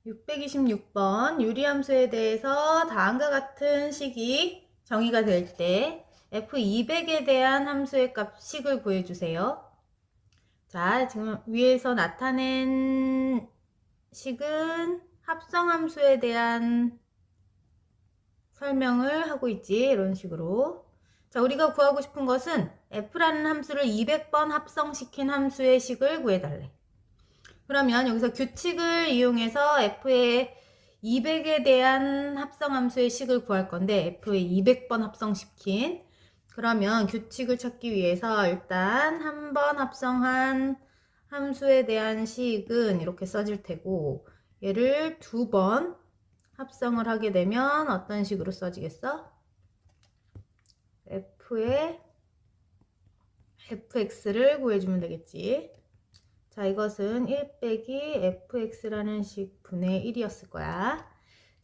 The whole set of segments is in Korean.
626번 유리함수에 대해서 다음과 같은 식이 정의가 될 때 f200에 대한 함수의 식을 구해주세요. 자, 지금 위에서 나타낸 식은 합성함수에 대한 설명을 하고 있지. 이런 식으로. 자, 우리가 구하고 싶은 것은 f라는 함수를 200번 합성시킨 함수의 식을 구해달래. 그러면 여기서 규칙을 이용해서 f의 200에 대한 합성함수의 식을 구할 건데 f의 200번 합성시킨, 그러면 규칙을 찾기 위해서 일단 한 번 합성한 함수에 대한 식은 이렇게 써질 테고, 얘를 두 번 합성을 하게 되면 어떤 식으로 써지겠어? f의 fx를 구해주면 되겠지. 자, 이것은 1 빼기 fx라는 식 분의 1이었을 거야.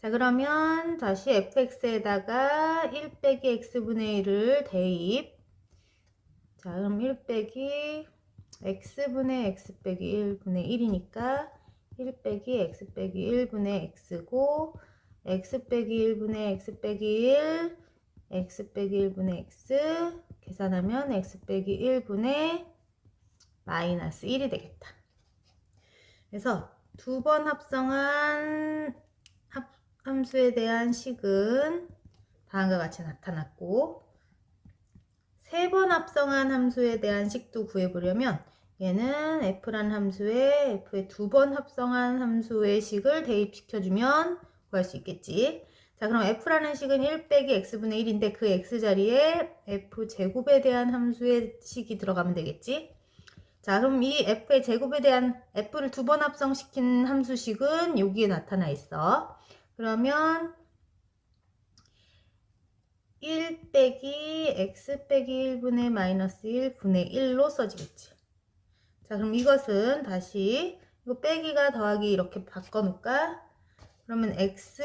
자, 그러면 다시 fx에다가 1 빼기 x분의 1을 대입. 자, 그럼 1 빼기 x분의 x 빼기 1분의 1이니까 1 빼기 x 빼기 1분의 x고, x 빼기 1분의 x 빼기 1, x 빼기 1분의 x 계산하면 x 빼기 1분의 마이너스 1이 되겠다. 그래서 두 번 합성한 함수에 대한 식은 다음과 같이 나타났고, 세 번 합성한 함수에 대한 식도 구해보려면 얘는 f라는 함수에 f의 두 번 합성한 함수의 식을 대입시켜주면 구할 수 있겠지. 자, 그럼 f라는 식은 1 빼기 x분의 1인데 그 x자리에 f제곱에 대한 함수의 식이 들어가면 되겠지. 자, 그럼 이 f의 제곱에 대한 f를 두 번 합성시킨 함수식은 여기에 나타나 있어. 그러면 1 빼기 x 빼기 1분의 마이너스 1분의 1로 써지겠지. 자, 그럼 이것은 다시 이거 빼기가 더하기 이렇게 바꿔놓을까? 그러면 x,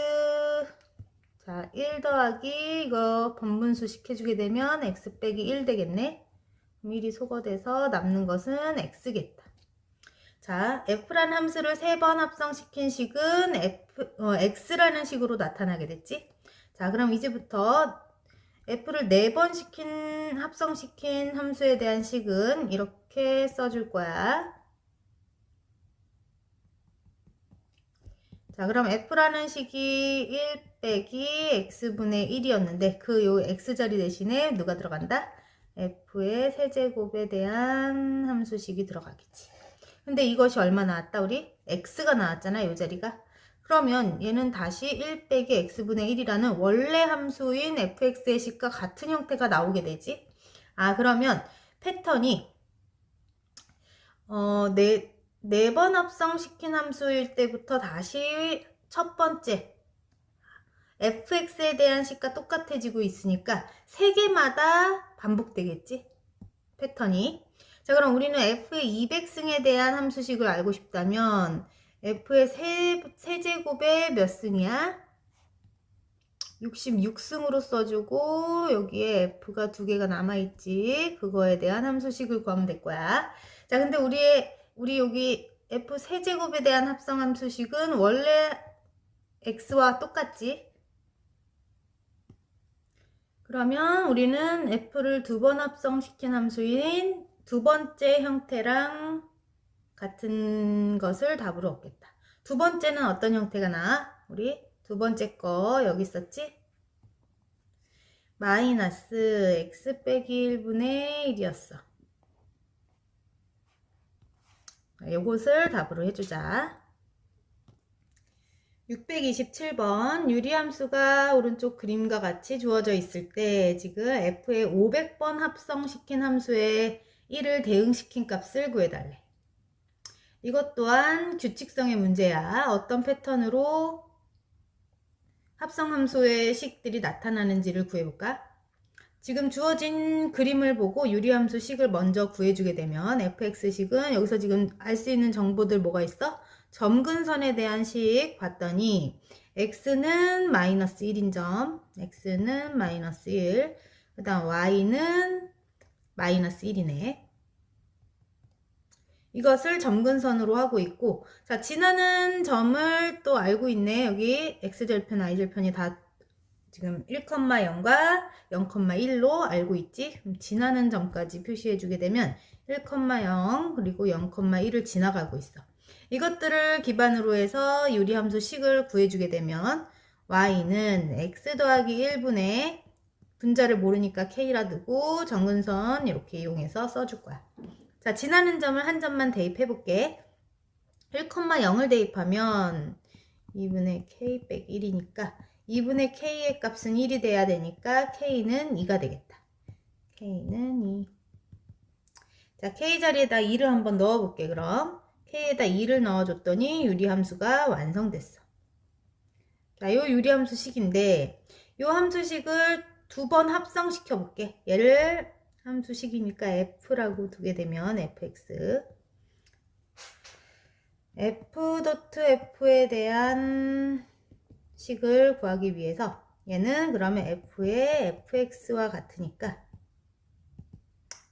자, 1 더하기 이거 번분수식 해주게 되면 x 빼기 1 되겠네. 1이 소거돼서 남는 것은 x겠다. 자, f라는 함수를 세 번 합성시킨 식은 x라는 식으로 나타나게 됐지. 자, 그럼 이제부터 f를 4번 합성시킨 함수에 대한 식은 이렇게 써줄 거야. 자, 그럼 f라는 식이 1 빼기 x분의 1이었는데 그 요 x자리 대신에 누가 들어간다? f의 세제곱에 대한 함수식이 들어가겠지. 근데 이것이 얼마 나왔다? 우리 x가 나왔잖아, 이 자리가. 그러면 얘는 다시 1 빼기 x분의 1이라는 원래 함수인 fx의 식과 같은 형태가 나오게 되지. 아, 그러면 패턴이 네 번 합성시킨 함수일 때부터 다시 첫 번째 fx에 대한 식과 똑같아지고 있으니까 세 개마다 반복되겠지, 패턴이. 자, 그럼 우리는 f의 200승에 대한 함수식을 알고 싶다면 f의 세제곱에 몇 승이야? 66승으로 써주고 여기에 f가 두 개가 남아있지. 그거에 대한 함수식을 구하면 될 거야. 자, 근데 우리 여기 f 세제곱에 대한 합성함수식은 원래 x와 똑같지. 그러면 우리는 f를 두 번 합성시킨 함수인 두 번째 형태랑 같은 것을 답으로 얻겠다. 두 번째는 어떤 형태가 나와? 우리 두 번째 거 여기 있었지? 마이너스 x 빼기 1분의 1이었어. 요것을 답으로 해주자. 627번 유리함수가 오른쪽 그림과 같이 주어져 있을 때 지금 f의 500번 합성시킨 함수에 1을 대응시킨 값을 구해달래. 이것 또한 규칙성의 문제야. 어떤 패턴으로 합성함수의 식들이 나타나는지를 구해볼까? 지금 주어진 그림을 보고 유리함수 식을 먼저 구해주게 되면 fx식은 여기서 지금 알 수 있는 정보들 뭐가 있어? 점근선에 대한 식 봤더니 x는 마이너스 1인 점, x는 마이너스 1, 그 다음 y는 마이너스 1이네. 이것을 점근선으로 하고 있고, 자, 지나는 점을 또 알고 있네. 여기 x절편, y절편이 다 지금 1,0과 0,1로 알고 있지? 그럼 지나는 점까지 표시해 주게 되면 1,0 그리고 0,1을 지나가고 있어. 이것들을 기반으로 해서 유리함수 식을 구해주게 되면 y는 x 더하기 1분의 분자를 모르니까 k라 두고 정근선 이렇게 이용해서 써줄 거야. 자, 지나는 점을 한 점만 대입해 볼게. 1,0을 대입하면 2분의 k 빼기 1이니까 2분의 k의 값은 1이 돼야 되니까 k는 2가 되겠다. k는 2. 자, k 자리에다 2를 한번 넣어볼게. 그럼 k에다 2를 넣어줬더니 유리함수가 완성됐어. 자, 요 유리함수식인데 요 함수식을 두 번 합성시켜 볼게. 얘를 함수식이니까 f라고 두게 되면 fx f.f에 대한 식을 구하기 위해서 얘는 그러면 f의 fx와 같으니까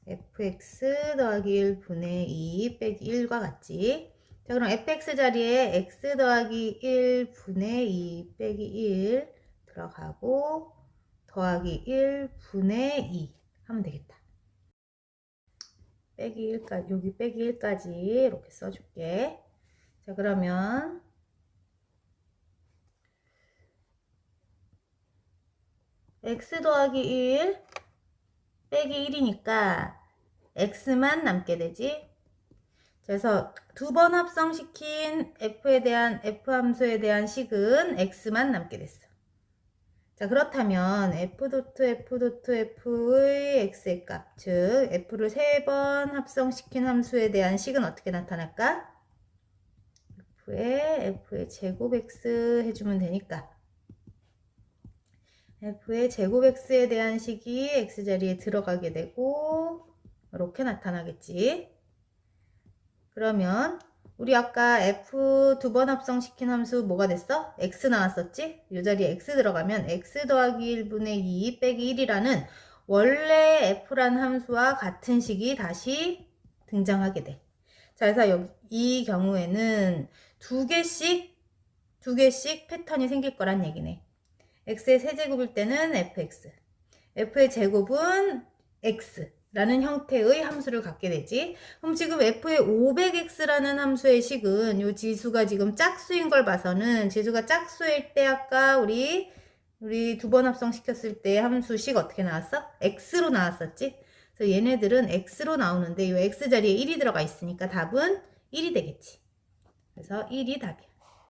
fx 더하기 1분의 2 빼기 1과 같지. 자, 그럼 fx 자리에 x 더하기 1분의 2 빼기 1 들어가고 더하기 1분의 2 하면 되겠다. 빼기 1까지, 여기 빼기 1까지 이렇게 써줄게. 자, 그러면 x 더하기 1 빼기 1이니까 x만 남게 되지. 그래서 두 번 합성시킨 f에 대한 f 함수에 대한 식은 x만 남게 됐어. 자, 그렇다면 f.f의 x의 값, 즉 f를 세 번 합성시킨 함수에 대한 식은 어떻게 나타날까? f의 제곱 x 해주면 되니까 f의 제곱 x에 대한 식이 x자리에 들어가게 되고 이렇게 나타나겠지. 그러면 우리 아까 f 두 번 합성시킨 함수 뭐가 됐어? x 나왔었지? 이 자리에 x 들어가면 x 더하기 1분의 2 빼기 1이라는 원래 f라는 함수와 같은 식이 다시 등장하게 돼. 자, 그래서 여기 이 경우에는 두 개씩 패턴이 생길 거란 얘기네. x의 세제곱일 때는 fx, f의 제곱은 x 라는 형태의 함수를 갖게 되지. 그럼 지금 f의 500x라는 함수의 식은 요 지수가 지금 짝수인 걸 봐서는 지수가 짝수일 때 아까 우리 두 번 합성시켰을 때 함수식 어떻게 나왔어? x로 나왔었지. 그래서 얘네들은 x로 나오는데 이 x 자리에 1이 들어가 있으니까 답은 1이 되겠지. 그래서 1이 답이야.